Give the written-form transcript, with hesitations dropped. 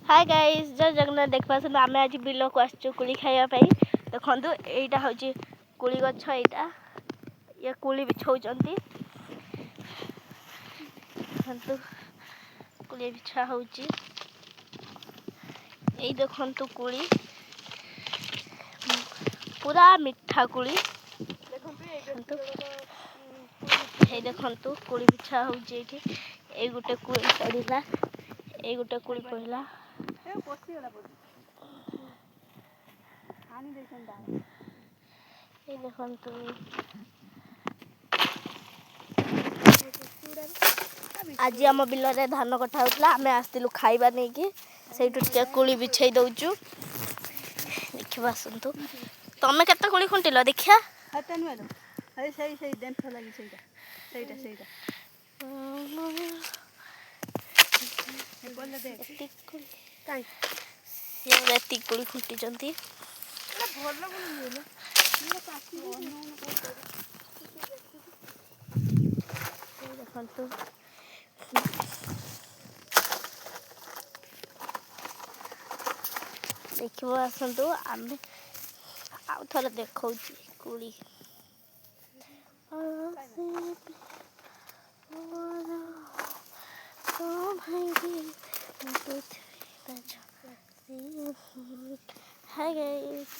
hi guys जय जगन्नाथ देखा आम आज बिल को आसचु कुली खाइबा देखु यहीटा हूँ कुली गछ यहाँ ये कुली बिछाऊँच कुली बिछा हो देखु कुली पूरा मिठा कुली देखु कुली बिछा हो गोटे कुली पड़ा ये गोटे कुली पड़ा देखु आज आम बिल में धान कटा होता आम आसलु खाइबा नहीं कि से कुली बिछे दौचु देखा आसतु तमें केते कुली खुंटिल देखिया कुली खुंटी देखु देखो आसतु आम आउ थे देखा कुली हाय गाइस